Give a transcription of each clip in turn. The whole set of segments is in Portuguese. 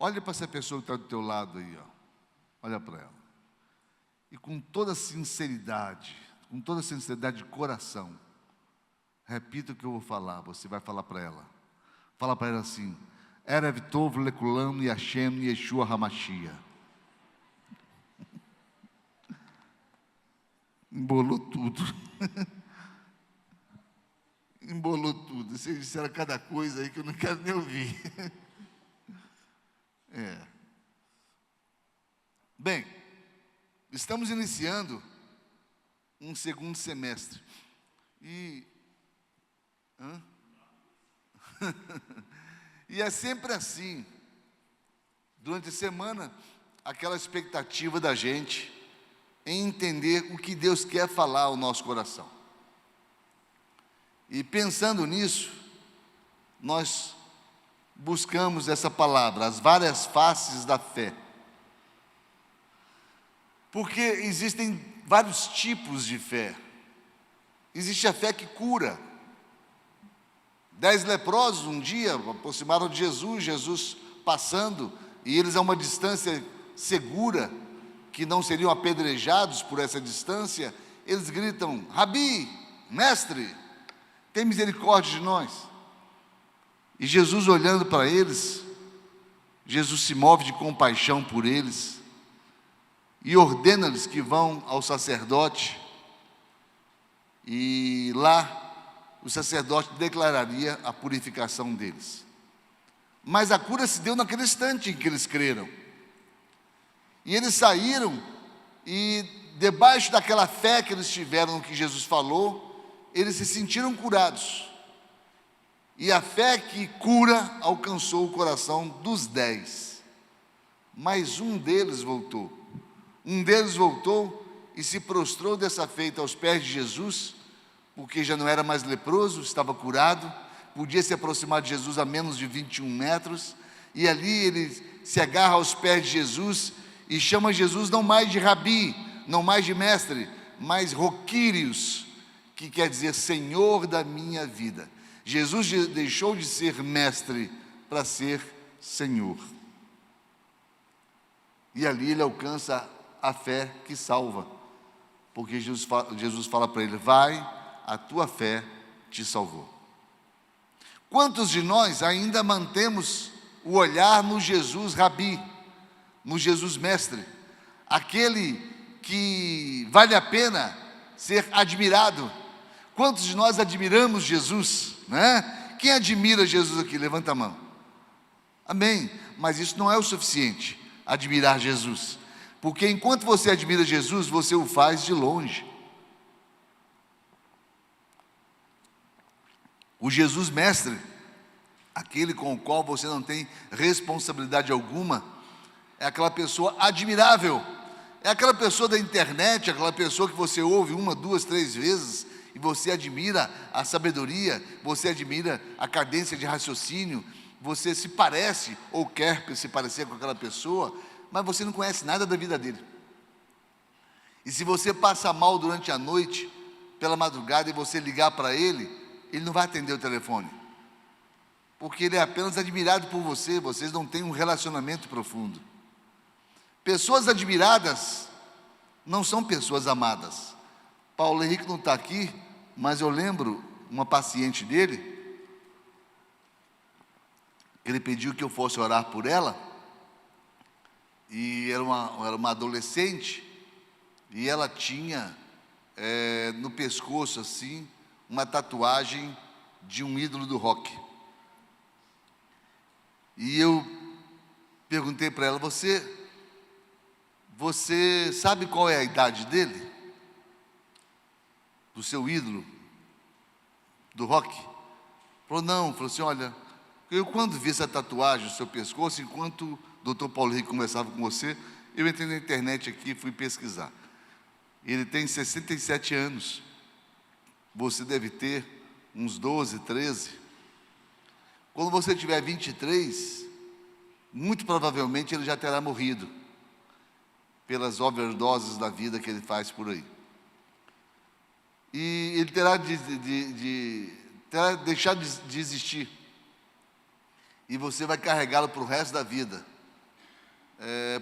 Olha para essa pessoa que está do teu lado aí, ó. Olha para ela. E com toda sinceridade de coração, repita o que eu vou falar, você vai falar para ela. Fala para ela assim: Erev Tov Lekulam Yashem Yeshua HaMashiach. Embolou tudo. Embolou tudo. Vocês disseram cada coisa aí que eu não quero nem ouvir. Bem, estamos iniciando um segundo semestre. E e é sempre assim. Durante a semana, aquela expectativa da gente em entender o que Deus quer falar ao nosso coração. E pensando nisso, nós buscamos essa palavra, as várias faces da fé. Porque existem vários tipos de fé. Existe a fé que cura. 10 leprosos um dia aproximaram de Jesus, Jesus passando, e eles a uma distância segura, que não seriam apedrejados por essa distância, eles gritam: Rabi, mestre, tem misericórdia de nós. E Jesus, olhando para eles, Jesus se move de compaixão por eles e ordena-lhes que vão ao sacerdote, e lá o sacerdote declararia a purificação deles. Mas a cura se deu naquele instante em que eles creram. E eles saíram, e debaixo daquela fé que eles tiveram no que Jesus falou, eles se sentiram curados. E a fé que cura alcançou o coração dos 10. Mas um deles voltou. Um deles voltou e se prostrou dessa feita aos pés de Jesus, porque já não era mais leproso, estava curado, podia se aproximar de Jesus a menos de 21 metros, e ali ele se agarra aos pés de Jesus e chama Jesus não mais de Rabi, não mais de mestre, mas Roquírios, que quer dizer Senhor da minha vida. Jesus deixou de ser mestre para ser Senhor. E ali ele alcança a fé que salva, porque Jesus fala para ele: vai, a tua fé te salvou. Quantos de nós ainda mantemos o olhar no Jesus Rabi, no Jesus mestre, aquele que vale a pena ser admirado? Quantos de nós admiramos Jesus, né? Quem admira Jesus aqui? Levanta a mão. Amém. Mas isso não é o suficiente, admirar Jesus, porque enquanto você admira Jesus, você o faz de longe. O Jesus mestre, aquele com o qual você não tem responsabilidade alguma, é aquela pessoa admirável, é aquela pessoa da internet, aquela pessoa que você ouve 1, 2, 3 vezes, e você admira a sabedoria, você admira a cadência de raciocínio, você se parece, ou quer se parecer com aquela pessoa, mas você não conhece nada da vida dele. E se você passa mal durante a noite, pela madrugada, e você ligar para ele, ele não vai atender o telefone, porque ele é apenas admirado por você, vocês não têm um relacionamento profundo. Pessoas admiradas não são pessoas amadas. Paulo Henrique não está aqui, mas eu lembro uma paciente dele, ele pediu que eu fosse orar por ela, e era uma adolescente, e ela tinha no pescoço assim, uma tatuagem de um ídolo do rock. E eu perguntei para ela: você sabe qual é a idade dele? Do seu ídolo do rock? Falou: não. Falou assim: olha, eu quando vi essa tatuagem no seu pescoço, enquanto o Dr. Paulo Henrique conversava com você, eu entrei na internet aqui e fui pesquisar. Ele tem 67 anos. Você deve ter uns 12, 13. Quando você tiver 23, muito provavelmente ele já terá morrido pelas overdoses da vida que ele faz por aí. E ele terá deixado de existir. E você vai carregá-lo para o resto da vida.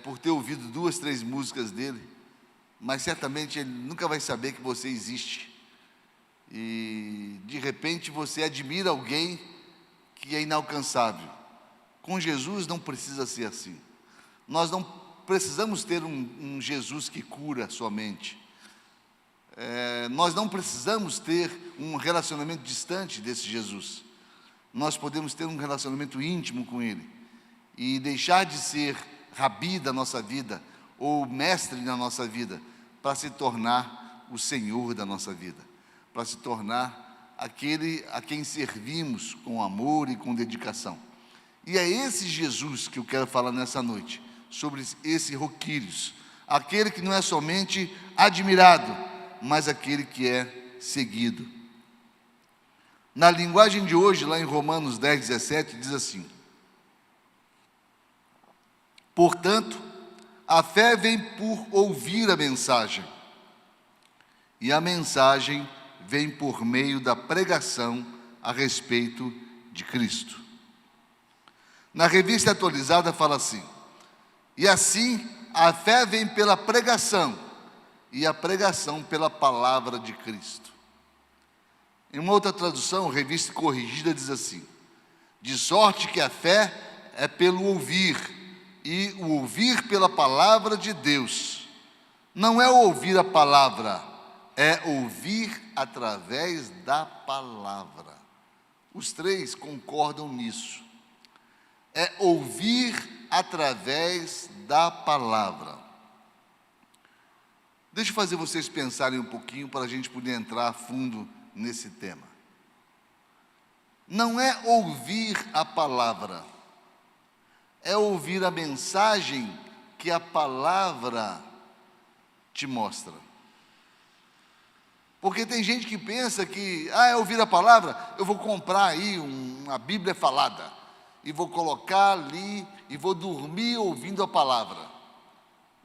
por ter ouvido 2, 3 músicas dele, mas certamente ele nunca vai saber que você existe. E de repente você admira alguém que é inalcançável. Com Jesus não precisa ser assim. Nós não precisamos ter um Jesus que cura somente. Nós não precisamos ter um relacionamento distante desse Jesus. Nós podemos ter um relacionamento íntimo com Ele e deixar de ser rabi da nossa vida ou mestre da nossa vida para se tornar o Senhor da nossa vida, para se tornar aquele a quem servimos com amor e com dedicação. E é esse Jesus que eu quero falar nessa noite, sobre esse Roquírios, aquele que não é somente admirado, mas aquele que é seguido. Na linguagem de hoje, lá em Romanos 10, 17, diz assim: portanto, a fé vem por ouvir a mensagem, e a mensagem vem por meio da pregação a respeito de Cristo. Na Revista Atualizada fala assim: e assim a fé vem pela pregação, e a pregação pela palavra de Cristo. Em uma outra tradução, Revista Corrigida, diz assim: de sorte que a fé é pelo ouvir, e o ouvir pela palavra de Deus. Não é ouvir a palavra, é ouvir através da palavra. Os 3 concordam nisso. É ouvir através da palavra. Deixa eu fazer vocês pensarem um pouquinho para a gente poder entrar a fundo nesse tema. Não é ouvir a palavra, é ouvir a mensagem que a palavra te mostra. Porque tem gente que pensa que, é ouvir a palavra, eu vou comprar aí uma Bíblia falada, e vou colocar ali, e vou dormir ouvindo a palavra.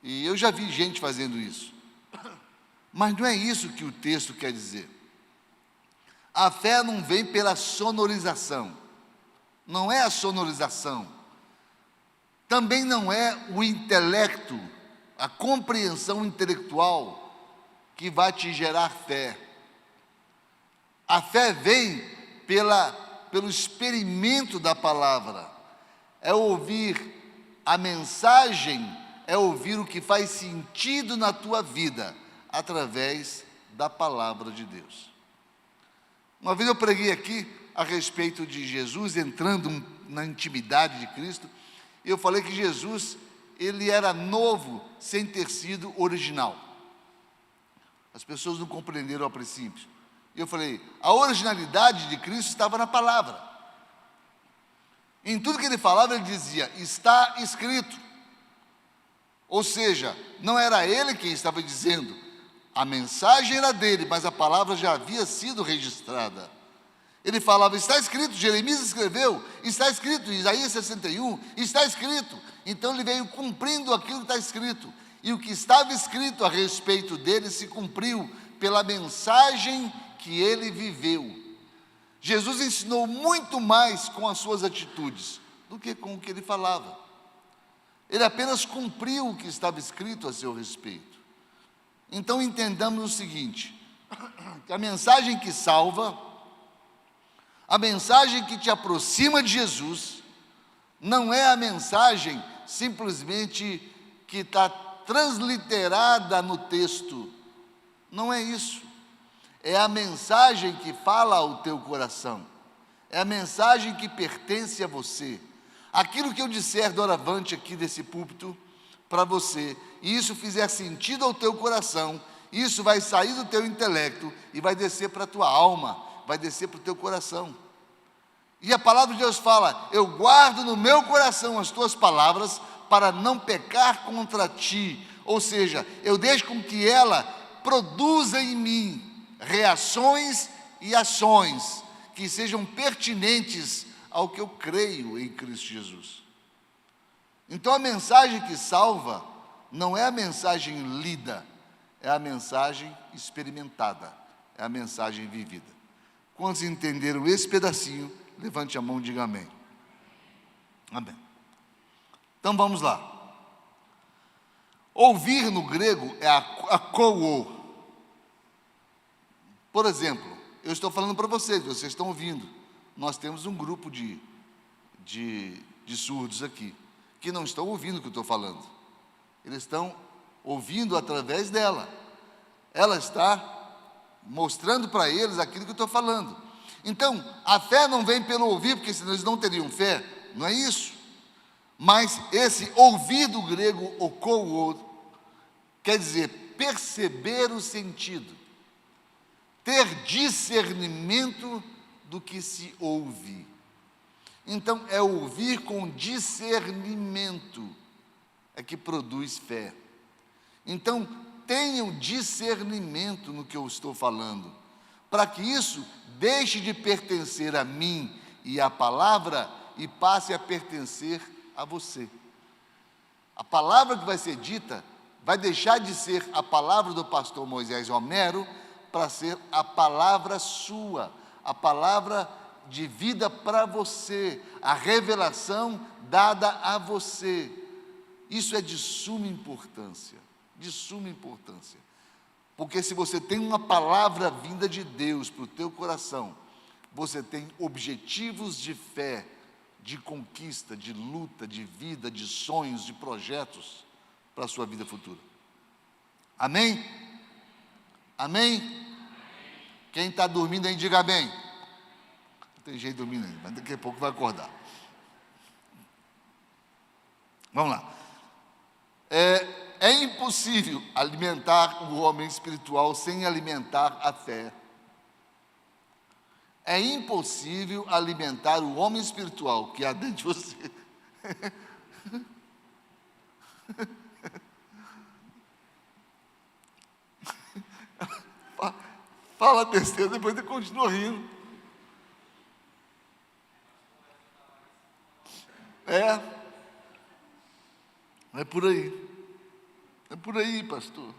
E eu já vi gente fazendo isso. Mas não é isso que o texto quer dizer. A fé não vem pela sonorização, não é a sonorização, também não é o intelecto, a compreensão intelectual que vai te gerar fé. A fé vem pelo experimento da palavra, é ouvir a mensagem, é ouvir o que faz sentido na tua vida, através da palavra de Deus. Uma vez eu preguei aqui a respeito de Jesus entrando na intimidade de Cristo, e eu falei que Jesus, ele era novo sem ter sido original. As pessoas não compreenderam a princípio. E eu falei, a originalidade de Cristo estava na palavra. Em tudo que ele falava, ele dizia, está escrito. Ou seja, não era ele quem estava dizendo, a mensagem era dele, mas a palavra já havia sido registrada. Ele falava, está escrito, Jeremias escreveu, está escrito, Isaías 61, está escrito. Então ele veio cumprindo aquilo que está escrito. E o que estava escrito a respeito dele se cumpriu pela mensagem que ele viveu. Jesus ensinou muito mais com as suas atitudes do que com o que ele falava. Ele apenas cumpriu o que estava escrito a seu respeito. Então entendamos o seguinte, que a mensagem que salva, a mensagem que te aproxima de Jesus, não é a mensagem simplesmente que está transliterada no texto. Não é isso. É a mensagem que fala ao teu coração. É a mensagem que pertence a você. Aquilo que eu disser doravante aqui desse púlpito para você, e isso fizer sentido ao teu coração, isso vai sair do teu intelecto e vai descer para a tua alma, vai descer para o teu coração. E a palavra de Deus fala, eu guardo no meu coração as tuas palavras para não pecar contra ti. Ou seja, eu deixo com que ela produza em mim reações e ações que sejam pertinentes ao que eu creio em Cristo Jesus. Então a mensagem que salva não é a mensagem lida, é a mensagem experimentada, é a mensagem vivida. Quantos entenderam esse pedacinho, levante a mão e diga amém. Amém. Então vamos lá. Ouvir no grego é akouo. Por exemplo, eu estou falando para vocês estão ouvindo. Nós temos um grupo de surdos aqui, que não estão ouvindo o que eu estou falando. Eles estão ouvindo através dela. Ela está mostrando para eles aquilo que eu estou falando. Então, a fé não vem pelo ouvir, porque senão eles não teriam fé, não é isso? Mas esse ouvir do grego, okouo, quer dizer perceber o sentido, ter discernimento do que se ouve. Então, é ouvir com discernimento, é que produz fé. Então, tenham discernimento no que eu estou falando, para que isso deixe de pertencer a mim e à palavra e passe a pertencer a você. A palavra que vai ser dita vai deixar de ser a palavra do pastor Moisés Romero para ser a palavra sua, a palavra de vida para você, a revelação dada a você. Isso é de suma importância, porque se você tem uma palavra vinda de Deus para o teu coração, você tem objetivos de fé, de conquista, de luta, de vida, de sonhos, de projetos para a sua vida futura. Amém? Amém? Quem está dormindo aí, diga amém. Não tem jeito de dormir ainda, mas daqui a pouco vai acordar. Vamos lá. É impossível alimentar o homem espiritual sem alimentar a fé. É impossível alimentar o homem espiritual que há dentro de você. Fala besteira, depois ele continua rindo. É por aí. É por aí, pastor.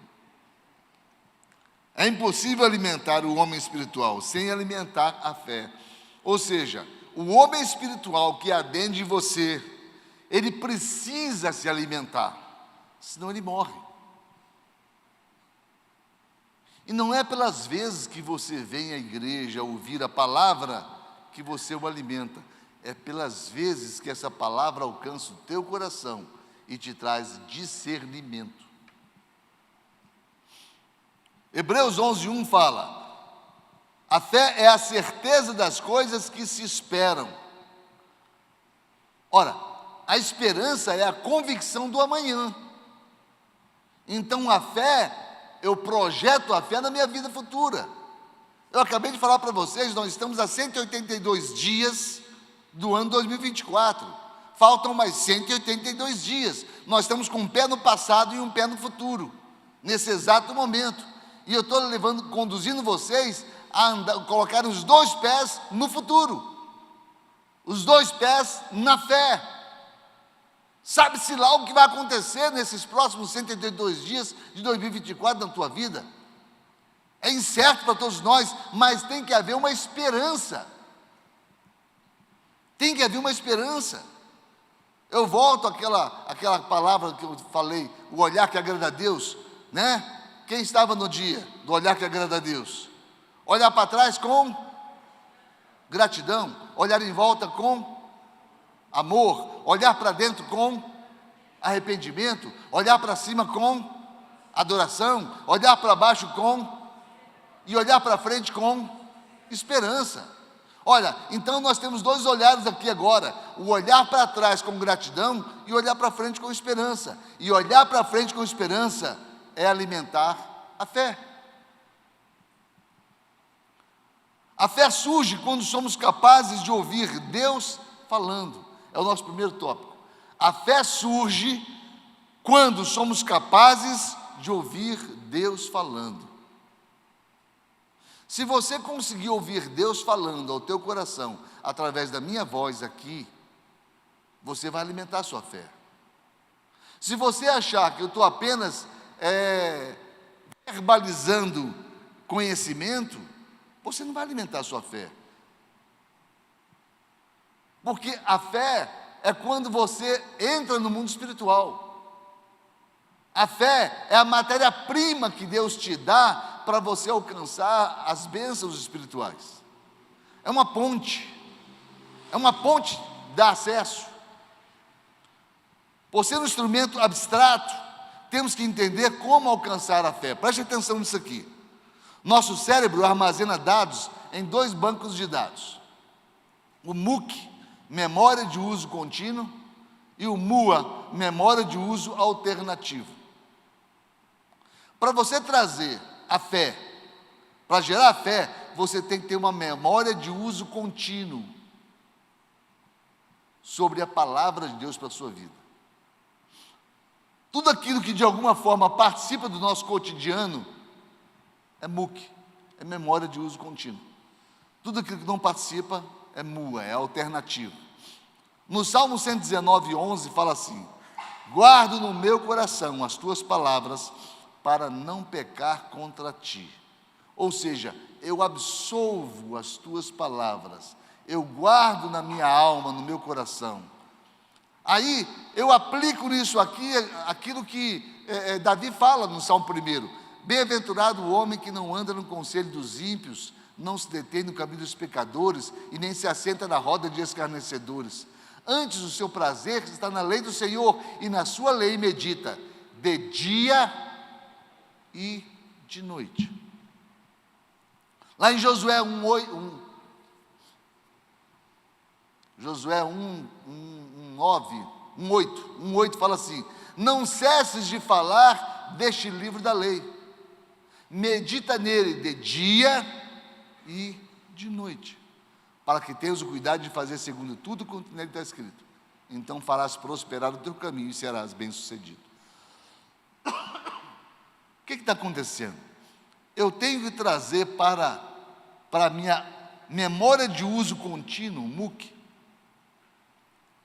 É impossível alimentar o homem espiritual sem alimentar a fé. Ou seja, o homem espiritual que há dentro de você, ele precisa se alimentar, senão ele morre. E não é pelas vezes que você vem à igreja ouvir a palavra que você o alimenta, é pelas vezes que essa palavra alcança o teu coração e te traz discernimento. Hebreus 11:1 fala: a fé é a certeza das coisas que se esperam. Ora, a esperança é a convicção do amanhã. Então a fé, eu projeto a fé na minha vida futura. Eu acabei de falar para vocês, nós estamos a 182 dias do ano 2024. Faltam mais 182 dias. Nós estamos com um pé no passado e um pé no futuro, nesse exato momento. E eu estou conduzindo vocês a colocar os dois pés no futuro, os dois pés na fé. Sabe-se lá o que vai acontecer nesses próximos 182 dias de 2024 na tua vida? É incerto para todos nós, mas tem que haver uma esperança. Tem que haver uma esperança. Eu volto àquela palavra que eu falei, o olhar que agrada a Deus, né? Quem estava no dia do olhar que agrada a Deus? Olhar para trás com gratidão, olhar em volta com amor, olhar para dentro com arrependimento, olhar para cima com adoração, olhar para baixo e olhar para frente com esperança. Olha, então nós temos dois olhares aqui agora, o olhar para trás com gratidão e olhar para frente com esperança. E olhar para frente com esperança é alimentar a fé. A fé surge quando somos capazes de ouvir Deus falando. É o nosso primeiro tópico. A fé surge quando somos capazes de ouvir Deus falando. Se você conseguir ouvir Deus falando ao teu coração, através da minha voz aqui, você vai alimentar a sua fé. Se você achar que eu estou apenas verbalizando conhecimento, você não vai alimentar a sua fé. Porque a fé é quando você entra no mundo espiritual. A fé é a matéria-prima que Deus te dá para você alcançar as bênçãos espirituais. É uma ponte de acesso. Por ser um instrumento abstrato, temos que entender como alcançar a fé. Preste atenção nisso aqui. Nosso cérebro armazena dados em 2 bancos de dados. O MUC, memória de uso contínuo, e o MUA, memória de uso alternativo. Para você trazer a fé, para gerar a fé, você tem que ter uma memória de uso contínuo sobre a palavra de Deus para a sua vida. Tudo aquilo que de alguma forma participa do nosso cotidiano é MUC, é memória de uso contínuo. Tudo aquilo que não participa é MUA, é alternativo. No Salmo 119:11 fala assim: guardo no meu coração as tuas palavras para não pecar contra ti. Ou seja, eu absolvo as tuas palavras, eu guardo na minha alma, no meu coração. Aí eu aplico nisso aqui aquilo que Davi fala no Salmo 1. Bem-aventurado o homem que não anda no conselho dos ímpios, não se detém no caminho dos pecadores e nem se assenta na roda de escarnecedores. Antes o seu prazer está na lei do Senhor, e na sua lei medita de dia e de noite. Lá em Josué 1:8 fala assim: não cesses de falar deste livro da lei, medita nele de dia e de noite, para que tenhas o cuidado de fazer segundo tudo quanto nele está escrito. Então farás prosperar o teu caminho e serás bem-sucedido. O que está acontecendo? Eu tenho que trazer para a minha memória de uso contínuo, MUC,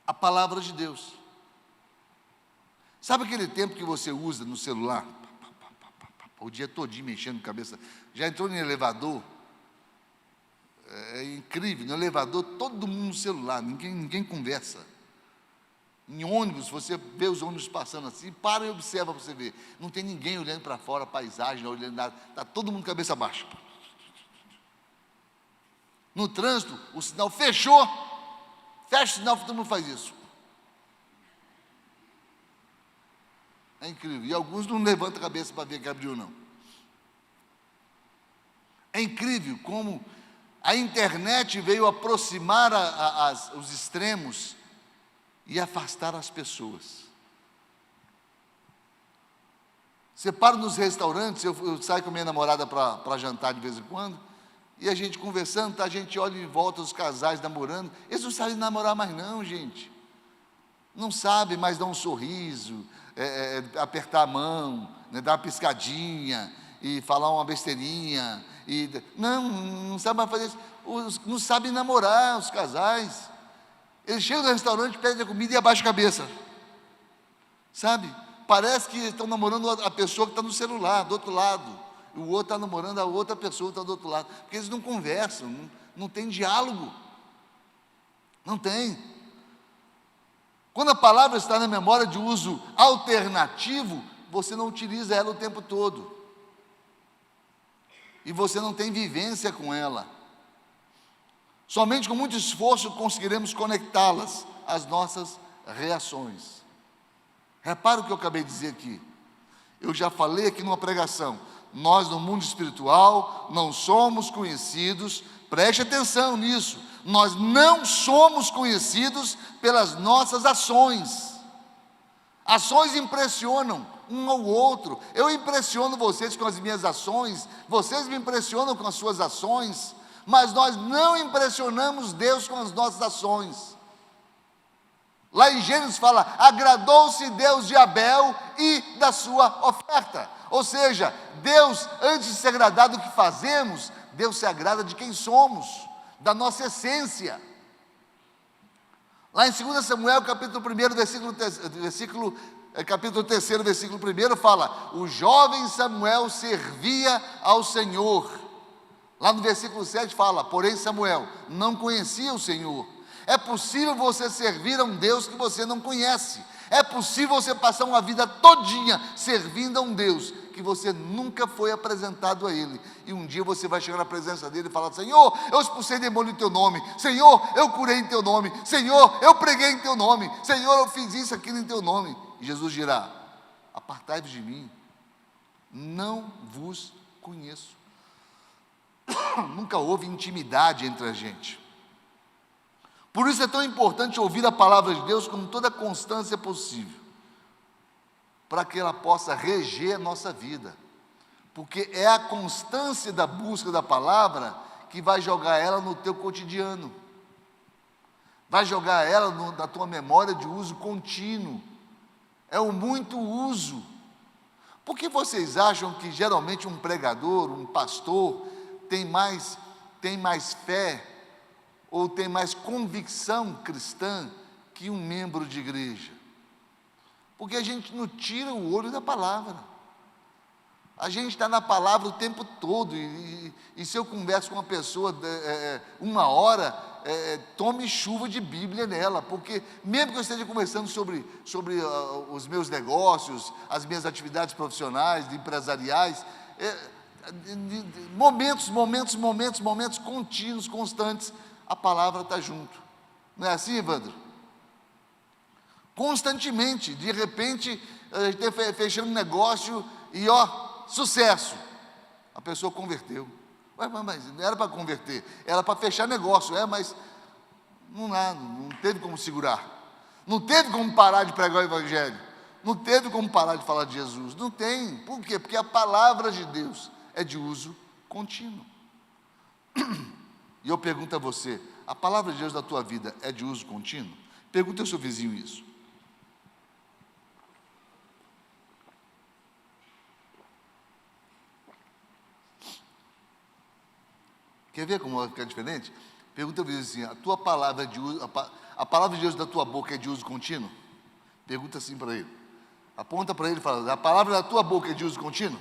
a palavra de Deus. Sabe aquele tempo que você usa no celular? O dia todinho mexendo a cabeça. Já entrou no elevador? É incrível, no elevador todo mundo no celular, ninguém conversa. Em ônibus, você vê os ônibus passando assim, para e observa para você ver. Não tem ninguém olhando para fora, a paisagem, não olhando nada, está todo mundo cabeça baixa. No trânsito, o sinal fechou, fecha o sinal, todo mundo faz isso. É incrível. E alguns não levantam a cabeça para ver que abriu, não. É incrível como a internet veio aproximar os extremos e afastar as pessoas. Você para nos restaurantes, eu saio com minha namorada para jantar de vez em quando, e a gente conversando, tá, a gente olha em volta os casais namorando, eles não sabem namorar mais não, gente. Não sabem mais dar um sorriso, apertar a mão, né, dar uma piscadinha, e falar uma besteirinha, não sabem mais fazer isso, não sabem namorar os casais. Eles chegam no restaurante, pedem a comida e abaixam a cabeça, sabe? Parece que estão namorando a pessoa que está no celular, do outro lado, e o outro está namorando a outra pessoa que está do outro lado, porque eles não conversam, não tem diálogo, não tem. Quando a palavra está na memória de uso alternativo, você não utiliza ela o tempo todo, e você não tem vivência com ela. Somente com muito esforço conseguiremos conectá-las às nossas reações. Repara o que eu acabei de dizer aqui. Eu já falei aqui numa pregação. Nós, no mundo espiritual, não somos conhecidos, preste atenção nisso, nós não somos conhecidos pelas nossas ações. Ações impressionam um ao outro. Eu impressiono vocês com as minhas ações, vocês me impressionam com as suas ações, mas nós não impressionamos Deus com as nossas ações. Lá em Gênesis fala: agradou-se Deus de Abel e da sua oferta. Ou seja, Deus, antes de se agradar do que fazemos, Deus se agrada de quem somos, da nossa essência. Lá em 2 Samuel, capítulo 1, capítulo 3, versículo 1, fala: o jovem Samuel servia ao Senhor. Lá no versículo 7 fala: porém Samuel não conhecia o Senhor. É possível você servir a um Deus que você não conhece. É possível você passar uma vida todinha servindo a um Deus que você nunca foi apresentado a Ele. E um dia você vai chegar na presença dEle e falar: Senhor, eu expulsei demônio em Teu nome. Senhor, eu curei em Teu nome. Senhor, eu preguei em Teu nome. Senhor, eu fiz isso, aquilo em Teu nome. E Jesus dirá: apartai-vos de mim, não vos conheço. Nunca houve intimidade entre a gente. Por isso é tão importante ouvir a palavra de Deus com toda a constância possível, para que ela possa reger a nossa vida, porque é a constância da busca da palavra que vai jogar ela no teu cotidiano, vai jogar ela na tua memória de uso contínuo. É o muito uso. Por que vocês acham que geralmente um pregador, um pastor, tem mais fé ou tem mais convicção cristã que um membro de igreja? Porque a gente não tira o olho da palavra. A gente está na palavra o tempo todo. E se eu converso com uma pessoa uma hora, tome chuva de Bíblia nela. Porque mesmo que eu esteja conversando sobre os meus negócios, as minhas atividades profissionais, empresariais, momentos contínuos, constantes, a palavra está junto. Não é assim, Evandro? Constantemente, de repente, a gente está fechando um negócio e sucesso. A pessoa converteu. Ué, mas não era para converter, era para fechar negócio. Mas não teve como segurar. Não teve como parar de pregar o Evangelho. Não teve como parar de falar de Jesus. Não tem. Por quê? Porque a palavra de Deus é de uso contínuo. E eu pergunto a você: a palavra de Deus da tua vida é de uso contínuo? Pergunta ao seu vizinho isso. Quer ver como vai ficar diferente? Pergunta ao vizinho assim: a tua palavra de uso, a palavra de Deus da tua boca é de uso contínuo? Pergunta assim para ele. Aponta para ele e fala: a palavra da tua boca é de uso contínuo?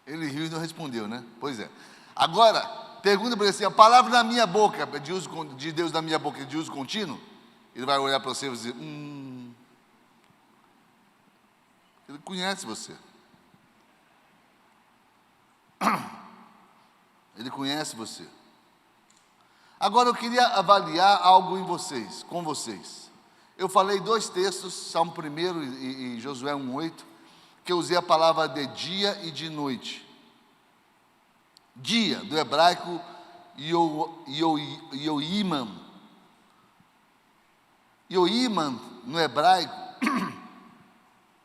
Ele riu e não respondeu, né? Pois é. Agora, pergunta para ele assim: a palavra da minha boca, de Deus da minha boca, é de uso contínuo? Ele vai olhar para você e dizer: ele conhece você. Ele conhece você. Agora eu queria avaliar algo com vocês. Eu falei 2 textos, Salmo 1 e Josué 1:8, que eu usei a palavra de dia e de noite. Dia, do hebraico Yoimam. Yoimam, no hebraico,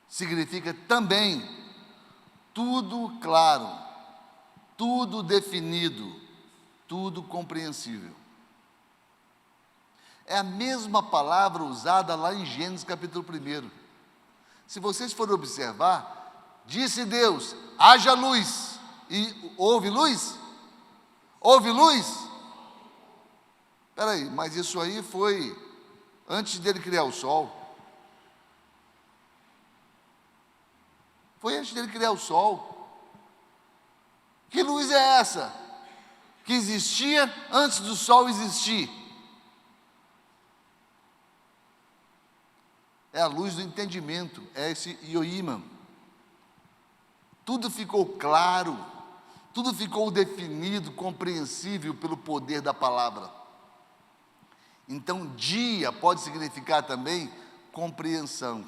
significa também tudo claro, tudo definido, tudo compreensível. É a mesma palavra usada lá em Gênesis capítulo 1. Se vocês forem observar, disse Deus: haja luz. E houve luz? Houve luz? Espera aí, mas isso aí foi antes dele criar o sol. Foi antes dele criar o sol. Que luz é essa? Que existia antes do sol existir. É a luz do entendimento, é esse Yoimam. Tudo ficou claro, tudo ficou definido, compreensível pelo poder da palavra. Então, dia pode significar também compreensão.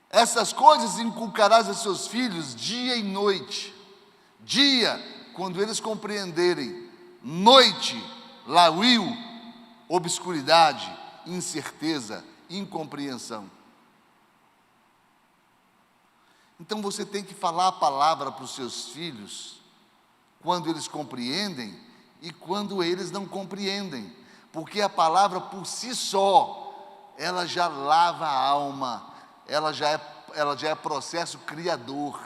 Essas coisas inculcarás a seus filhos dia e noite. Dia, quando eles compreenderem. Noite, lauil, obscuridade, incerteza, incompreensão. Então você tem que falar a palavra para os seus filhos quando eles compreendem e quando eles não compreendem, porque a palavra por si só, ela já lava a alma, ela já é processo criador.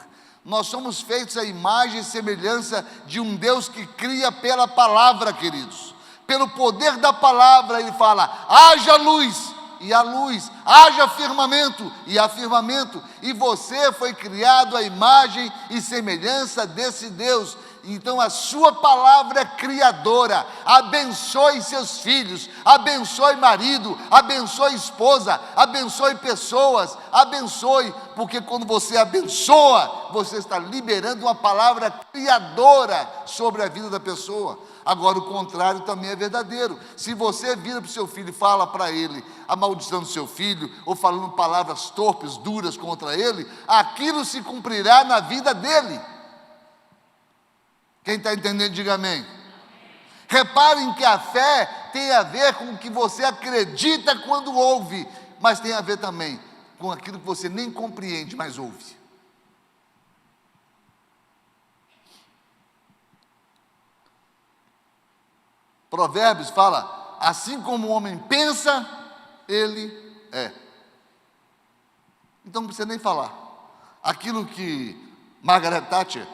Nós somos feitos à imagem e semelhança de um Deus que cria pela palavra, queridos. Pelo poder da palavra, Ele fala: haja luz, e a luz, haja firmamento, e há firmamento. E você foi criado à imagem e semelhança desse Deus Então a sua palavra é criadora. Abençoe seus filhos, abençoe marido, abençoe esposa, abençoe pessoas, abençoe, porque quando você abençoa, você está liberando uma palavra criadora sobre a vida da pessoa. Agora o contrário também é verdadeiro. Se você vira para o seu filho e fala para ele, amaldiçoando seu filho, ou falando palavras torpes, duras contra ele, aquilo se cumprirá na vida dele. Quem está entendendo, diga amém. Reparem que a fé tem a ver com o que você acredita quando ouve, mas tem a ver também com aquilo que você nem compreende, mas ouve. Provérbios fala, assim como o homem pensa, ele é. Então não precisa nem falar. Aquilo que Margaret Thatcher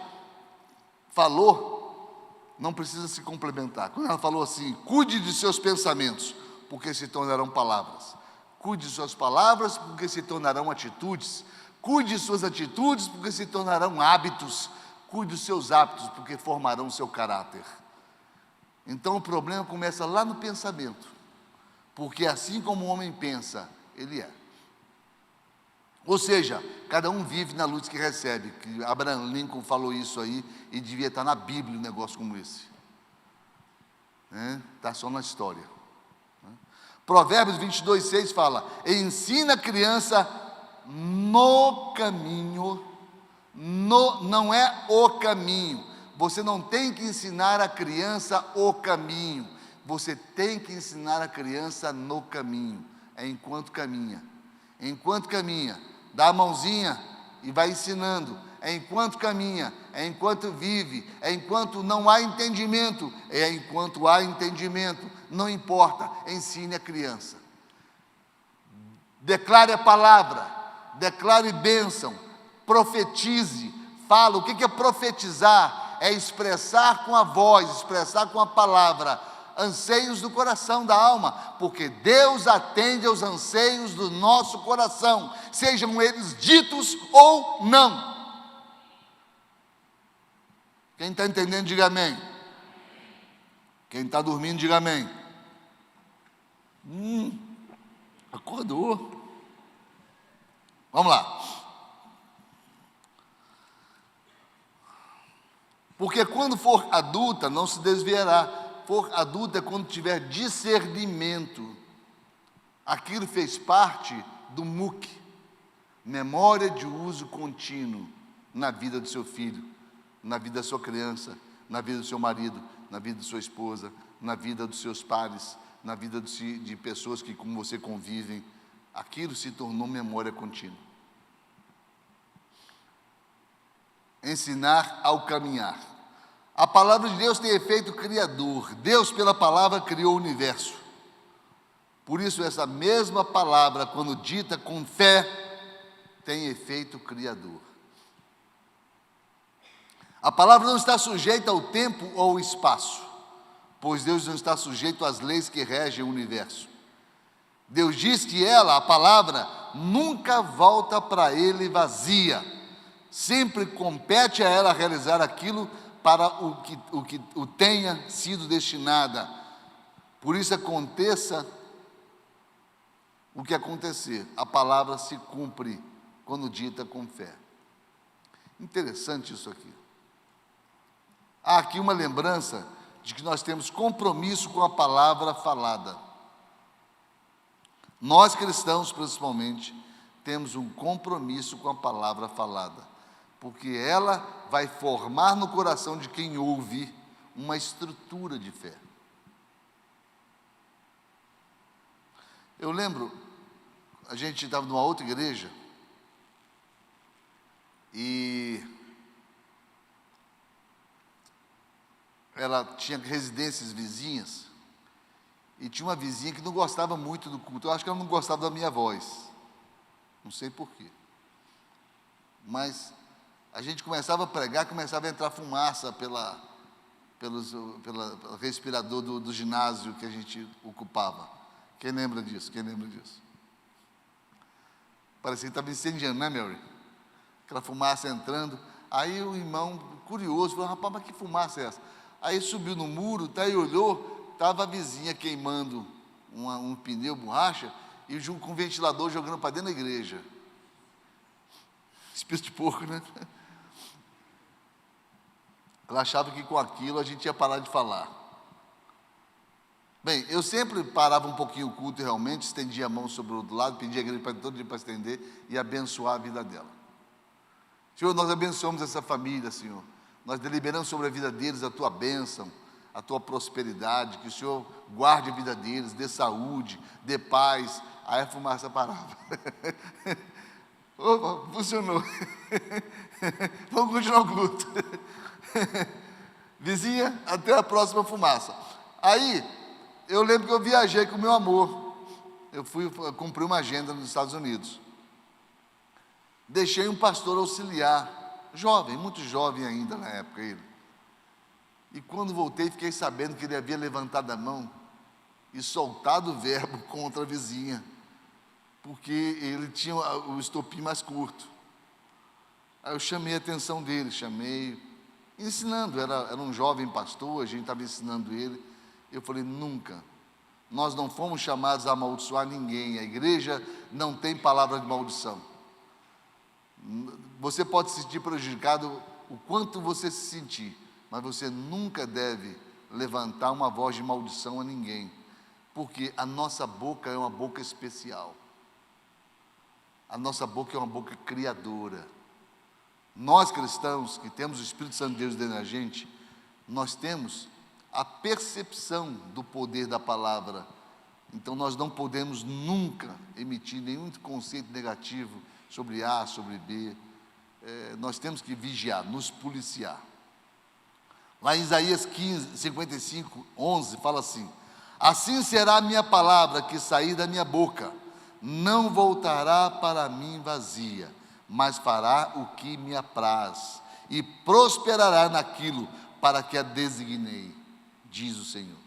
falou, não precisa se complementar. Quando ela falou assim, cuide de seus pensamentos, porque se tornarão palavras. Cuide de suas palavras, porque se tornarão atitudes. Cuide de suas atitudes, porque se tornarão hábitos. Cuide dos seus hábitos, porque formarão o seu caráter. Então o problema começa lá no pensamento, porque assim como o homem pensa, ele é. Ou seja, cada um vive na luz que recebe, que Abraham Lincoln falou isso aí, e devia estar na Bíblia um negócio como esse. Está só na história. Provérbios 22:6 fala, ensina a criança no caminho, não é o caminho. Você não tem que ensinar a criança o caminho, você tem que ensinar a criança no caminho, é enquanto caminha. Enquanto caminha, dá a mãozinha e vai ensinando, é enquanto caminha, é enquanto vive, é enquanto não há entendimento, é enquanto há entendimento, não importa, ensine a criança. Declare a palavra, declare bênção, profetize, fala. O que é profetizar? É expressar com a voz, expressar com a palavra, anseios do coração, da alma, porque Deus atende aos anseios do nosso coração, sejam eles ditos ou não. Quem está entendendo, diga amém. Quem está dormindo, diga amém. Acordou. Vamos lá. Porque quando for adulta, não se desviará. For adulta é quando tiver discernimento. Aquilo fez parte do MUC, memória de uso contínuo, na vida do seu filho, na vida da sua criança, na vida do seu marido, na vida da sua esposa, na vida dos seus pares, na vida de pessoas que com você convivem. Aquilo se tornou memória contínua. Ensinar ao caminhar. A palavra de Deus tem efeito criador. Deus, pela palavra, criou o universo. Por isso, essa mesma palavra, quando dita com fé, tem efeito criador. A palavra não está sujeita ao tempo ou ao espaço, pois Deus não está sujeito às leis que regem o universo. Deus diz que ela, a palavra, nunca volta para ele vazia. Sempre compete a ela realizar aquilo para o que tenha sido destinada. Por isso aconteça o que acontecer, a palavra se cumpre quando dita com fé. Interessante isso aqui. Há aqui uma lembrança de que nós temos compromisso com a palavra falada. Nós cristãos, principalmente, temos um compromisso com a palavra falada, porque ela vai formar no coração de quem ouve uma estrutura de fé. Eu lembro, a gente estava numa outra igreja, e ela tinha residências vizinhas, e tinha uma vizinha que não gostava muito do culto. Eu acho que ela não gostava da minha voz, não sei porquê, mas a gente começava a pregar, começava a entrar fumaça pelo respirador do ginásio que a gente ocupava. Quem lembra disso? Quem lembra disso? Parecia que estava incendiando, né, Mary? Aquela fumaça entrando. Aí o irmão, curioso, falou: rapaz, mas que fumaça é essa? Aí subiu no muro, e olhou, estava a vizinha queimando um pneu, borracha, e com um ventilador jogando para dentro da igreja. Espírito de porco, né? Ela achava que com aquilo a gente ia parar de falar. Bem, eu sempre parava um pouquinho o culto e realmente estendia a mão sobre o outro lado, pedia a igreja para todo dia para estender e abençoar a vida dela. Senhor, nós abençoamos essa família, Senhor. Nós deliberamos sobre a vida deles a Tua bênção, a Tua prosperidade, que o Senhor guarde a vida deles, dê saúde, dê paz. Aí a fumaça parava. Opa, funcionou. Vamos continuar o culto. Vizinha, até a próxima fumaça. Aí, eu lembro que eu viajei com o meu amor. Eu fui cumprir uma agenda nos Estados Unidos. Deixei um pastor auxiliar, jovem, muito jovem ainda na época ele. E quando voltei, fiquei sabendo que ele havia levantado a mão e soltado o verbo contra a vizinha, porque ele tinha o estopim mais curto. Aí eu chamei a atenção dele, ensinando, era um jovem pastor, a gente estava ensinando ele. Eu falei: nunca, nós não fomos chamados a amaldiçoar ninguém, a igreja não tem palavra de maldição. Você pode se sentir prejudicado o quanto você se sentir, mas você nunca deve levantar uma voz de maldição a ninguém, porque a nossa boca é uma boca especial, a nossa boca é uma boca criadora. Nós cristãos, que temos o Espírito Santo de Deus dentro da gente, nós temos a percepção do poder da palavra. Então nós não podemos nunca emitir nenhum conceito negativo sobre A, sobre B. Nós temos que vigiar, nos policiar. Lá em Isaías 55, 11, fala assim: assim será a minha palavra que sair da minha boca, não voltará para mim vazia, mas fará o que me apraz, e prosperará naquilo para que a designei, diz o Senhor.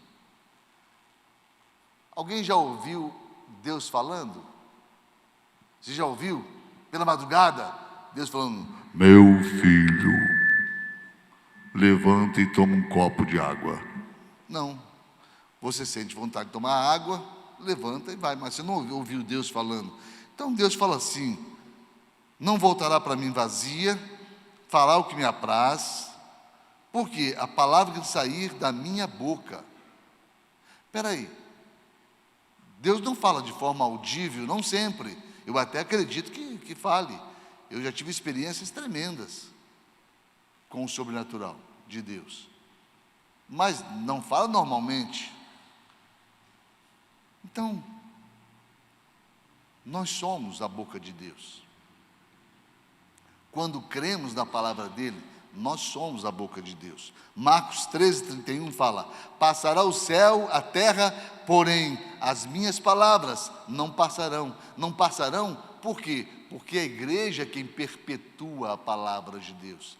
Alguém já ouviu Deus falando? Você já ouviu? Pela madrugada, Deus falando: meu filho, levanta e toma um copo de água. Não. Você sente vontade de tomar água, levanta e vai, mas você não ouviu Deus falando. Então Deus fala assim: não voltará para mim vazia, fará o que me apraz, porque a palavra que sair da minha boca. Espera aí, Deus não fala de forma audível, não sempre. Eu até acredito que fale. Eu já tive experiências tremendas com o sobrenatural de Deus, mas não fala normalmente. Então, nós somos a boca de Deus. Quando cremos na palavra dele, nós somos a boca de Deus. Marcos 13:31 fala: passará o céu, a terra, porém as minhas palavras não passarão. Não passarão, por quê? Porque a igreja é quem perpetua a palavra de Deus.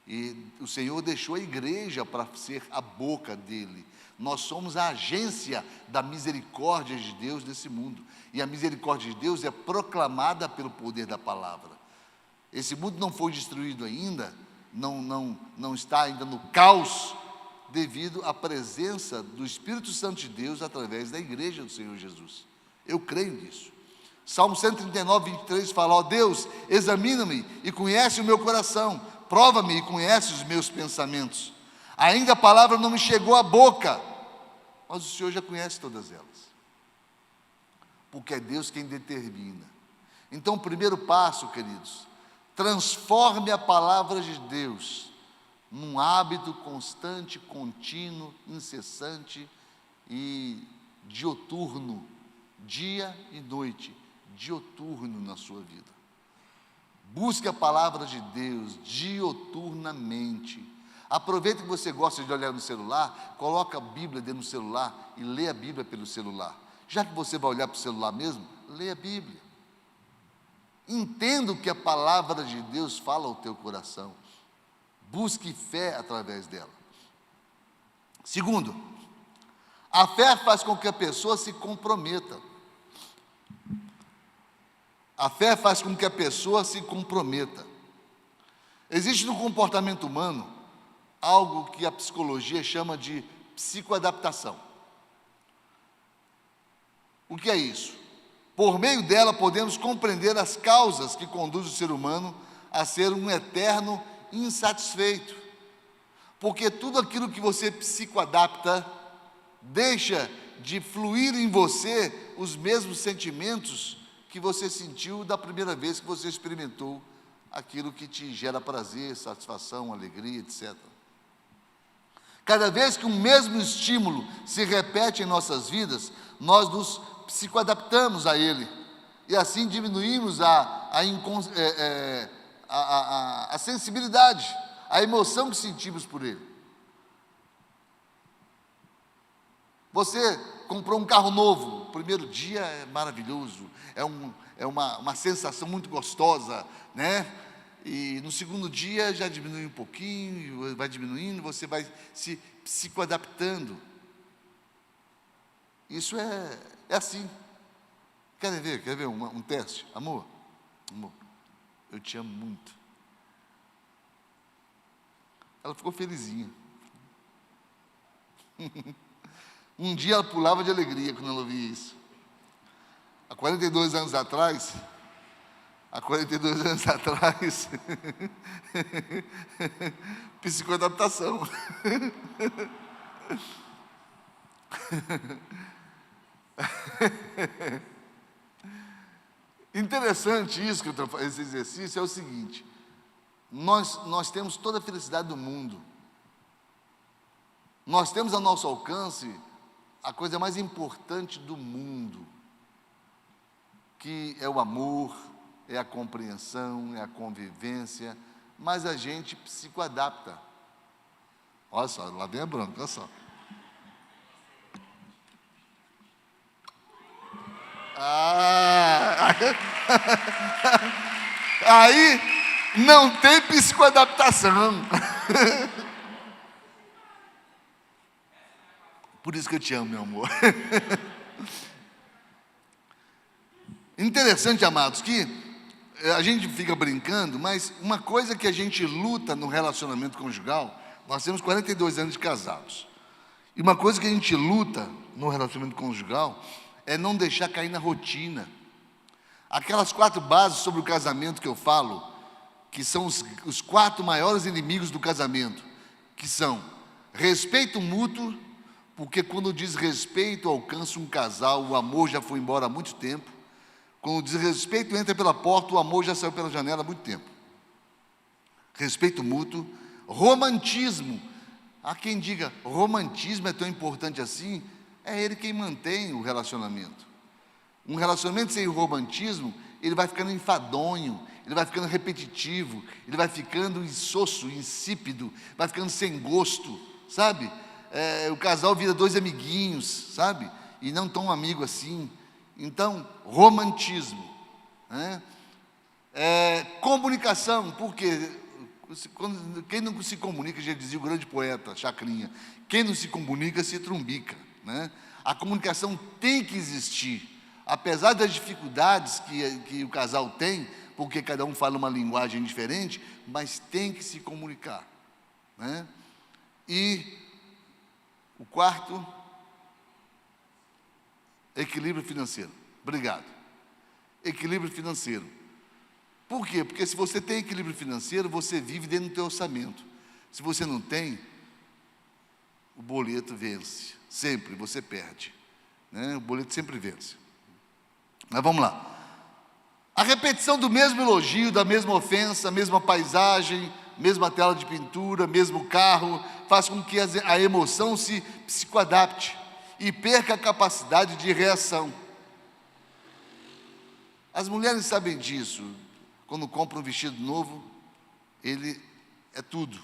E o Senhor deixou a igreja para ser a boca dele. Nós somos a agência da misericórdia de Deus nesse mundo. E a misericórdia de Deus é proclamada pelo poder da palavra. Esse mundo não foi destruído ainda, não está ainda no caos, devido à presença do Espírito Santo de Deus através da igreja do Senhor Jesus. Eu creio nisso. Salmo 139, 23 fala: ó Deus, examina-me e conhece o meu coração, prova-me e conhece os meus pensamentos. Ainda a palavra não me chegou à boca, mas o Senhor já conhece todas elas, porque é Deus quem determina. Então o primeiro passo, queridos, transforme a palavra de Deus num hábito constante, contínuo, incessante e dioturno, dia e noite, dioturno na sua vida. Busque a palavra de Deus dioturnamente. Aproveita que você gosta de olhar no celular, coloca a Bíblia dentro do celular e lê a Bíblia pelo celular. Já que você vai olhar para o celular mesmo, lê a Bíblia. Entenda o que a palavra de Deus fala ao teu coração. Busque fé através dela. Segundo, a fé faz com que a pessoa se comprometa. A fé faz com que a pessoa se comprometa. Existe no comportamento humano algo que a psicologia chama de psicoadaptação. O que é isso? Por meio dela podemos compreender as causas que conduzem o ser humano a ser um eterno insatisfeito. Porque tudo aquilo que você psicoadapta deixa de fluir em você os mesmos sentimentos que você sentiu da primeira vez que você experimentou aquilo que te gera prazer, satisfação, alegria, etc. Cada vez que o mesmo estímulo se repete em nossas vidas, nós nos psicoadaptamos a ele e assim diminuímos a sensibilidade, a emoção que sentimos por ele. Você comprou um carro novo, o primeiro dia é maravilhoso, é uma sensação muito gostosa, né? E no segundo dia já diminui um pouquinho, vai diminuindo, você vai se psicoadaptando. Isso é assim. Quer ver um teste? Amor, eu te amo muito. Ela ficou felizinha. Um dia ela pulava de alegria quando ela ouvia isso. Há 42 anos atrás, psicoadaptação. Interessante isso, esse exercício é o seguinte: nós temos toda a felicidade do mundo, nós temos ao nosso alcance a coisa mais importante do mundo, que é o amor, é a compreensão, é a convivência, mas a gente psicoadapta. Olha só, lá vem a bronca, olha só. Aí não tem psicoadaptação. Por isso que eu te amo, meu amor. Interessante, amados, que a gente fica brincando, mas uma coisa que a gente luta no relacionamento conjugal, nós temos 42 anos de casados, e uma coisa que a gente luta no relacionamento conjugal é não deixar cair na rotina. Aquelas 4 bases sobre o casamento que eu falo, que são os 4 maiores inimigos do casamento, que são respeito mútuo, porque quando diz respeito alcança um casal, o amor já foi embora há muito tempo. Quando o desrespeito entra pela porta, o amor já saiu pela janela há muito tempo. Respeito mútuo. Romantismo. Há quem diga, romantismo é tão importante assim? É ele quem mantém o relacionamento. Um relacionamento sem romantismo, ele vai ficando enfadonho, ele vai ficando repetitivo, ele vai ficando insosso, insípido, vai ficando sem gosto, sabe? O casal vira 2 amiguinhos, sabe? E não tão amigo assim. Então, romantismo, né? Comunicação, porque quem não se comunica, já dizia o grande poeta Chacrinha, quem não se comunica se trumbica, né? A comunicação tem que existir, apesar das dificuldades que o casal tem, porque cada um fala uma linguagem diferente, mas tem que se comunicar, né? E o quarto, equilíbrio financeiro. Obrigado. Equilíbrio financeiro. Por quê? Porque se você tem equilíbrio financeiro, você vive dentro do teu orçamento. Se você não tem, o boleto vence. Sempre você perde, né? O boleto sempre vence. Mas vamos lá. A repetição do mesmo elogio, da mesma ofensa, mesma paisagem, mesma tela de pintura, mesmo carro, faz com que a emoção se psicoadapte e perca a capacidade de reação. As mulheres sabem disso. Quando compram um vestido novo, ele é tudo,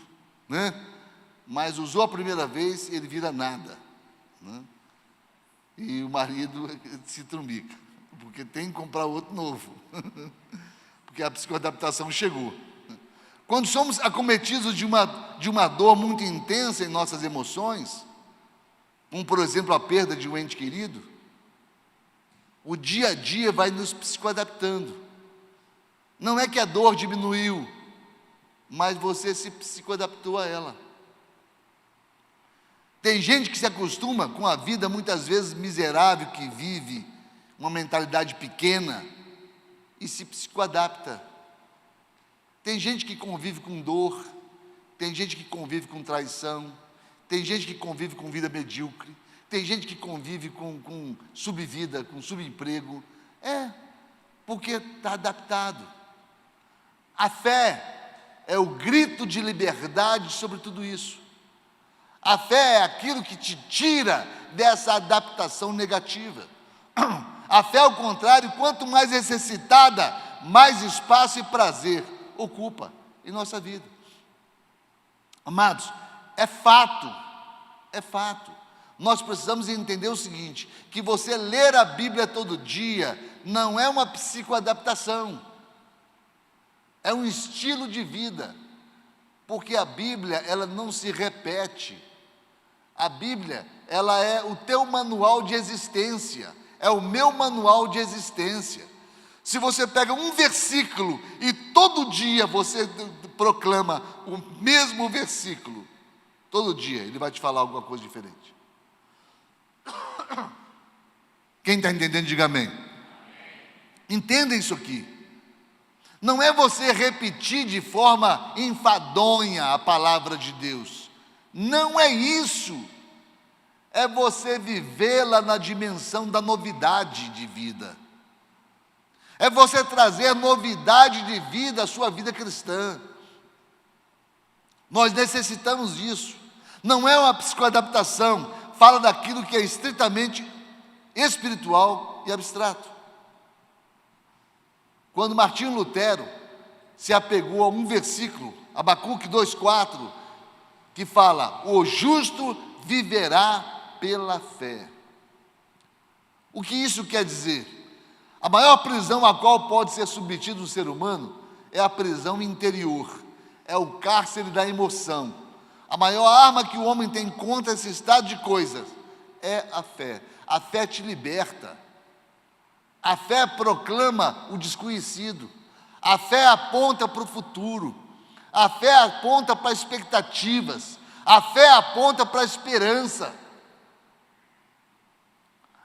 né? Mas usou a primeira vez, ele vira nada, né? E o marido se trumbica, porque tem que comprar outro novo, porque a psicoadaptação chegou. Quando somos acometidos de uma dor muito intensa em nossas emoções, como por exemplo a perda de um ente querido, o dia a dia vai nos psicoadaptando. Não é que a dor diminuiu, mas você se psicoadaptou a ela. Tem gente que se acostuma com a vida muitas vezes miserável que vive, uma mentalidade pequena, e se psicoadapta. Tem gente que convive com dor, tem gente que convive com traição, tem gente que convive com vida medíocre, tem gente que convive com subvida, com subemprego. Porque está adaptado. A fé é o grito de liberdade sobre tudo isso. A fé é aquilo que te tira dessa adaptação negativa. A fé, ao contrário, quanto mais necessitada, mais espaço e prazer ocupa em nossa vida. Amados, é fato. Nós precisamos entender o seguinte, que você ler a Bíblia todo dia não é uma psicoadaptação, é um estilo de vida, porque a Bíblia, ela não se repete. A Bíblia, ela é o teu manual de existência, é o meu manual de existência. Se você pega um versículo e todo dia você proclama o mesmo versículo, todo dia ele vai te falar alguma coisa diferente. Quem está entendendo, diga amém. Entenda isso aqui. Não é você repetir de forma enfadonha a palavra de Deus. Não é isso. É você vivê-la na dimensão da novidade de vida. É você trazer novidade de vida à sua vida cristã. Nós necessitamos disso. Não é uma psicoadaptação. Fala daquilo que é estritamente espiritual e abstrato. Quando Martinho Lutero se apegou a um versículo, Abacuque 2,4, que fala: o justo viverá pela fé. O que isso quer dizer? A maior prisão a qual pode ser submetido o ser humano é a prisão interior, é o cárcere da emoção. A maior arma que o homem tem contra esse estado de coisas é a fé. A fé te liberta. A fé proclama o desconhecido. A fé aponta para o futuro. A fé aponta para expectativas. A fé aponta para a esperança.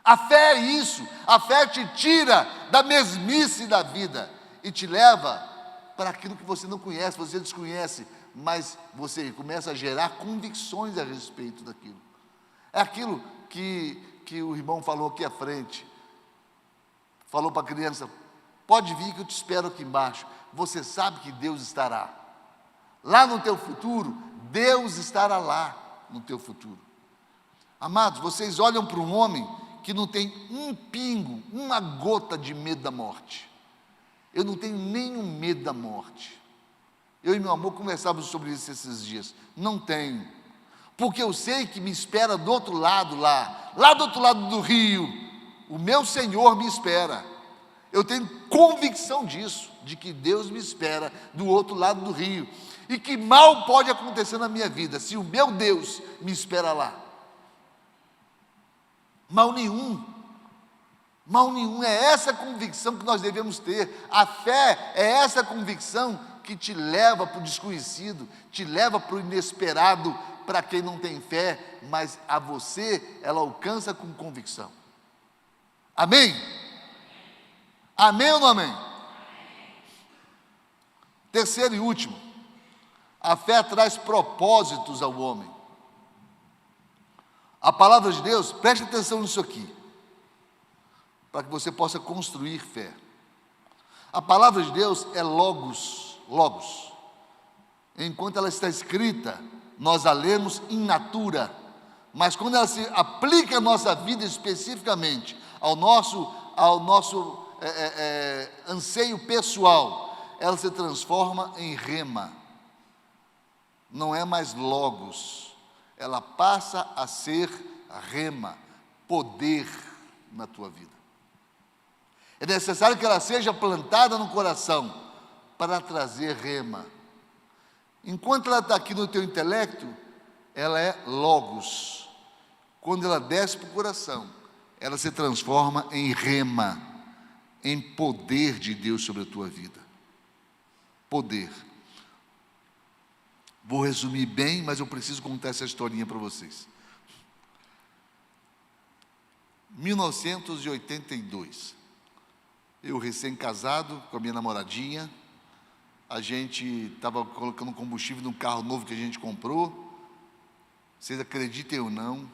A fé é isso. A fé te tira da mesmice da vida e te leva para aquilo que você não conhece, você desconhece, mas você começa a gerar convicções a respeito daquilo. É aquilo que o irmão falou aqui à frente. Falou para a criança: pode vir que eu te espero aqui embaixo. Você sabe que Deus estará lá no teu futuro. Deus estará lá no teu futuro. Amados, vocês olham para um homem que não tem um pingo, uma gota de medo da morte. Eu não tenho nenhum medo da morte. Eu e meu amor conversávamos sobre isso esses dias. Não tenho, porque eu sei que me espera do outro lado lá do outro lado do rio, o meu Senhor me espera. Eu tenho convicção disso, de que Deus me espera do outro lado do rio, e que mal pode acontecer na minha vida, se o meu Deus me espera lá. Mal nenhum. É essa convicção que nós devemos ter. A fé é essa convicção que te leva para o desconhecido, te leva para o inesperado, para quem não tem fé, mas a você ela alcança com convicção. Amém? Amém ou não amém? Terceiro e último, a fé traz propósitos ao homem. A palavra de Deus, preste atenção nisso aqui, para que você possa construir fé. A palavra de Deus é logos. Enquanto ela está escrita, nós a lemos in natura, mas quando ela se aplica à nossa vida especificamente, ao nosso anseio pessoal, ela se transforma em rema. Não é mais logos, ela passa a ser rema, poder na tua vida. É necessário que ela seja plantada no coração para trazer rema. Enquanto ela está aqui no teu intelecto, ela é logos. Quando ela desce para o coração, ela se transforma em rema, em poder de Deus sobre a tua vida. Poder. Vou resumir bem, mas eu preciso contar essa historinha para vocês. 1982, eu recém-casado com a minha namoradinha, a gente estava colocando combustível num carro novo que a gente comprou. Vocês acreditem ou não,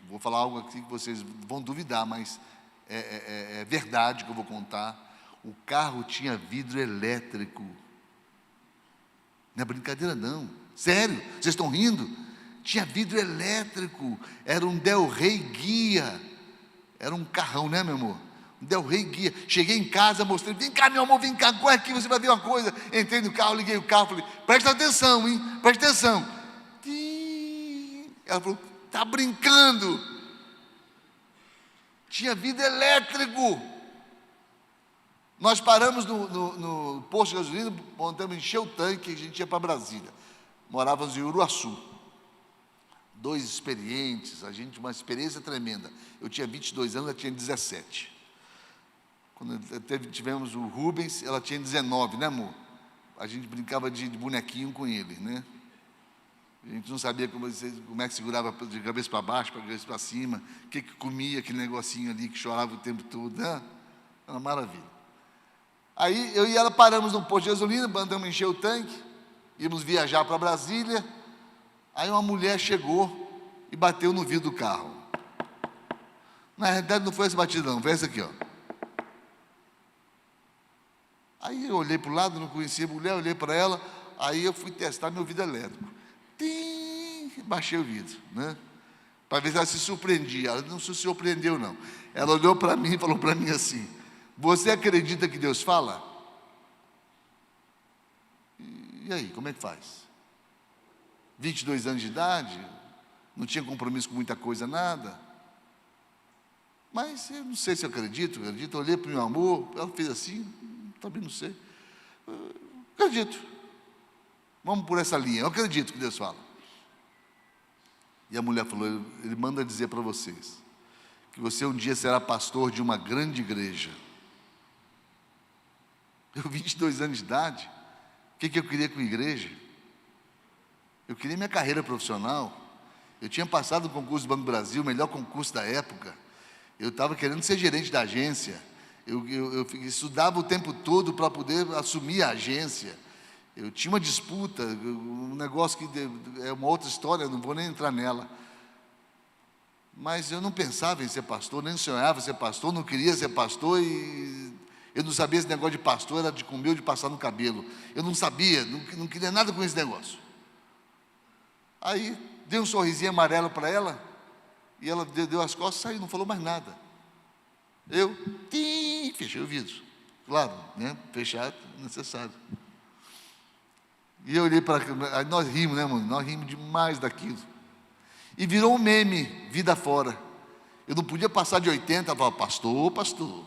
vou falar algo aqui que vocês vão duvidar, mas é verdade que eu vou contar. O carro tinha vidro elétrico. Não é brincadeira não, sério, vocês estão rindo? Tinha vidro elétrico, era um Del Rey Guia, era um carrão, né, meu amor? Um Del Rey Guia. Cheguei em casa, mostrei, vem cá, meu amor, vem cá, corre aqui, você vai ver uma coisa. Entrei no carro, liguei o carro, falei, presta atenção, hein, presta atenção. Ela falou, está brincando? Tinha vidro elétrico. Nós paramos no posto de gasolina, montamos, encher o tanque, a gente ia para Brasília. Morávamos em Uruaçu. 2 experientes, a gente, uma experiência tremenda. Eu tinha 22 anos, ela tinha 17. Quando tivemos o Rubens, ela tinha 19, né, amor? A gente brincava de bonequinho com ele, né? A gente não sabia como é que segurava de cabeça para baixo, para cabeça para cima, o que comia, aquele negocinho ali que chorava o tempo todo, né? Era uma maravilha. Aí eu e ela paramos no posto de gasolina, mandamos encher o tanque, íamos viajar para Brasília. Aí uma mulher chegou e bateu no vidro do carro. Na realidade não foi essa batida não, foi essa aqui, ó. Aí eu olhei para o lado, não conhecia a mulher, olhei para ela, aí eu fui testar meu vidro elétrico. Baixei o vidro, né? Para ver se ela se surpreendia. Ela não se surpreendeu não. Ela olhou para mim e falou para mim assim, você acredita que Deus fala? E aí, como é que faz? 22 anos de idade, não tinha compromisso com muita coisa, nada. Mas eu não sei se eu acredito, eu olhei para o meu amor, ela fez assim, também não sei. Acredito. Vamos por essa linha, eu acredito que Deus fala. E a mulher falou, ele manda dizer para vocês, que você um dia será pastor de uma grande igreja. Eu, 22 anos de idade, o que eu queria com a igreja? Eu queria minha carreira profissional. Eu tinha passado no concurso do Banco do Brasil, o melhor concurso da época. Eu estava querendo ser gerente da agência. Eu estudava o tempo todo para poder assumir a agência. Eu tinha uma disputa, um negócio que é uma outra história, eu não vou nem entrar nela. Mas eu não pensava em ser pastor, nem sonhava em ser pastor, não queria ser pastor e eu não sabia esse negócio de pastor, era de comer ou de passar no cabelo. Eu não sabia, não queria nada com esse negócio. Aí, dei um sorrisinho amarelo para ela, e ela deu as costas e saiu, não falou mais nada. Eu, fechei o vidro. Claro, né? Fechado, necessário. E eu olhei para... Aí nós rimos, né, mano? Nós rimos demais daquilo. E virou um meme, vida fora. Eu não podia passar de 80, eu falava, pastor, pastor.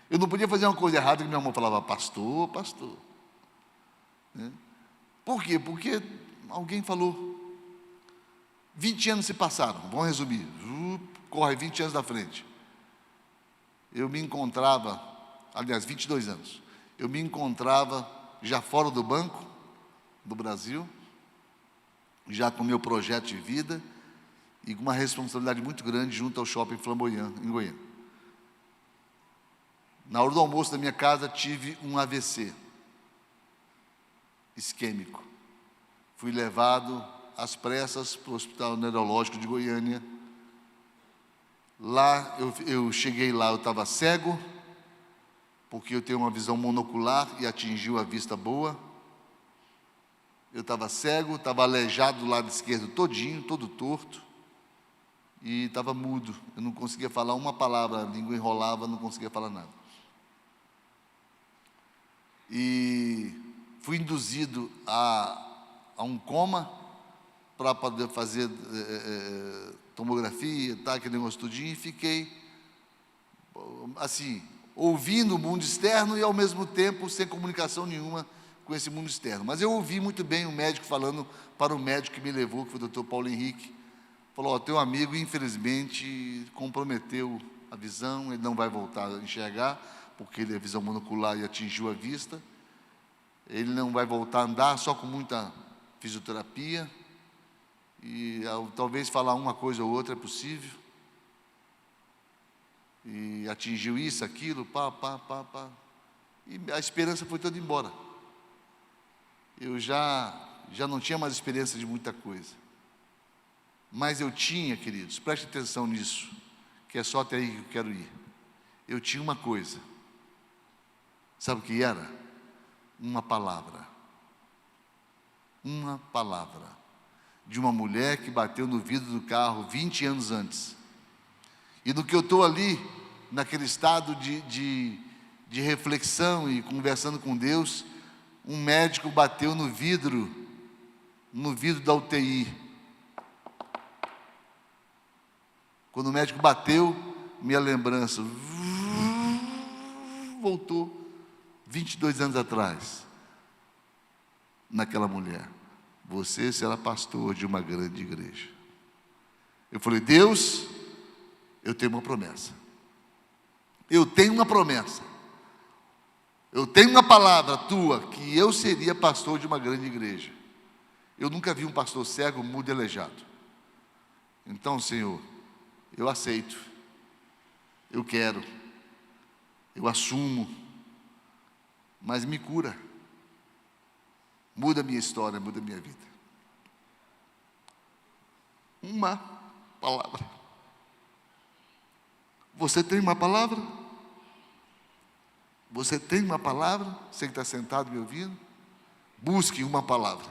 Eu não podia fazer uma coisa errada, que meu irmão falava, pastor, pastor. Né? Por quê? Porque alguém falou. 20 anos se passaram, vamos resumir. Corre 20 anos da frente. Eu me encontrava, aliás, 22 anos. Eu me encontrava já fora do Banco do Brasil, já com meu projeto de vida e com uma responsabilidade muito grande junto ao Shopping Flamboyant, em Goiânia. Na hora do almoço da minha casa, tive um AVC isquêmico. Fui levado às pressas para o Hospital Neurológico de Goiânia. Lá, eu cheguei lá, eu estava cego, porque eu tenho uma visão monocular e atingiu a vista boa. Eu estava cego, estava aleijado do lado esquerdo todinho, todo torto, e estava mudo. Eu não conseguia falar uma palavra, a língua enrolava, não conseguia falar nada. E fui induzido a um coma para poder fazer tomografia, tá, aquele negócio tudinho, e fiquei, assim, ouvindo o mundo externo e, ao mesmo tempo, sem comunicação nenhuma com esse mundo externo. Mas eu ouvi muito bem o médico falando para o médico que me levou, que foi o Dr. Paulo Henrique. Falou, teu amigo, infelizmente, comprometeu a visão, ele não vai voltar a enxergar, porque ele é visão monocular e atingiu a vista. Ele não vai voltar a andar, só com muita fisioterapia, e talvez falar uma coisa ou outra é possível, e atingiu isso, aquilo, e a esperança foi toda embora. Eu já não tinha mais experiência de muita coisa, mas eu tinha, queridos, preste atenção nisso, que é só até aí que eu quero ir. Eu tinha uma coisa, sabe o que era? Uma palavra de uma mulher que bateu no vidro do carro 20 anos antes. E no que eu estou ali, naquele estado de reflexão e conversando com Deus, um médico bateu no vidro da UTI. Quando o médico bateu, minha lembrança voltou 22 anos atrás, naquela mulher. Você será pastor de uma grande igreja. Eu falei: Deus, eu tenho uma promessa. Eu tenho uma promessa. Eu tenho uma palavra tua, que eu seria pastor de uma grande igreja. Eu nunca vi um pastor cego, mudo e aleijado. Então, Senhor, eu aceito. Eu quero. Eu assumo. Mas me cura. Muda a minha história, muda a minha vida. Uma palavra. Você tem uma palavra? Você tem uma palavra? Você que está sentado me ouvindo? Busque uma palavra.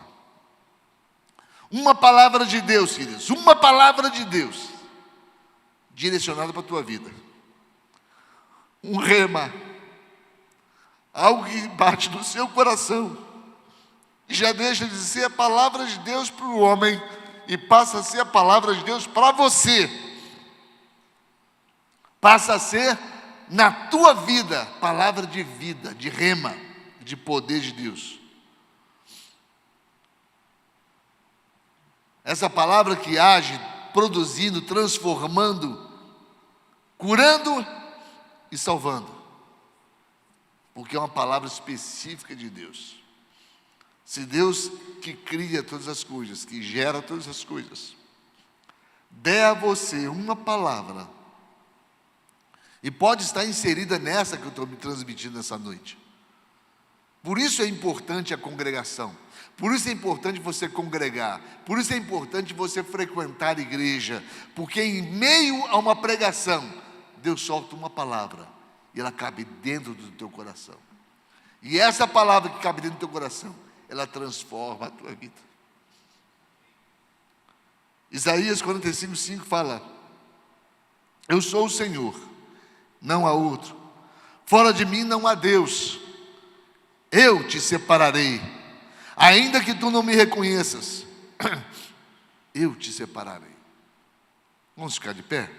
Uma palavra de Deus, queridos. Uma palavra de Deus. Direcionada para a tua vida. Um rema. Algo que bate no seu coração. E já deixa de ser a palavra de Deus para o homem. E passa a ser a palavra de Deus para você. Passa a ser, na tua vida, palavra de vida, de rema, de poder de Deus. Essa palavra que age, produzindo, transformando, curando e salvando. Porque é uma palavra específica de Deus. Se Deus, que cria todas as coisas, que gera todas as coisas, der a você uma palavra, e pode estar inserida nessa que eu estou me transmitindo nessa noite. Por isso é importante a congregação. Por isso é importante você congregar. Por isso é importante você frequentar a igreja. Porque em meio a uma pregação, Deus solta uma palavra. E ela cabe dentro do teu coração. E essa palavra que cabe dentro do teu coração, ela transforma a tua vida. Isaías 45:5 fala: eu sou o Senhor, não há outro. Fora de mim não há Deus. Eu te separarei. Ainda que tu não me reconheças, eu te separarei. Vamos ficar de pé?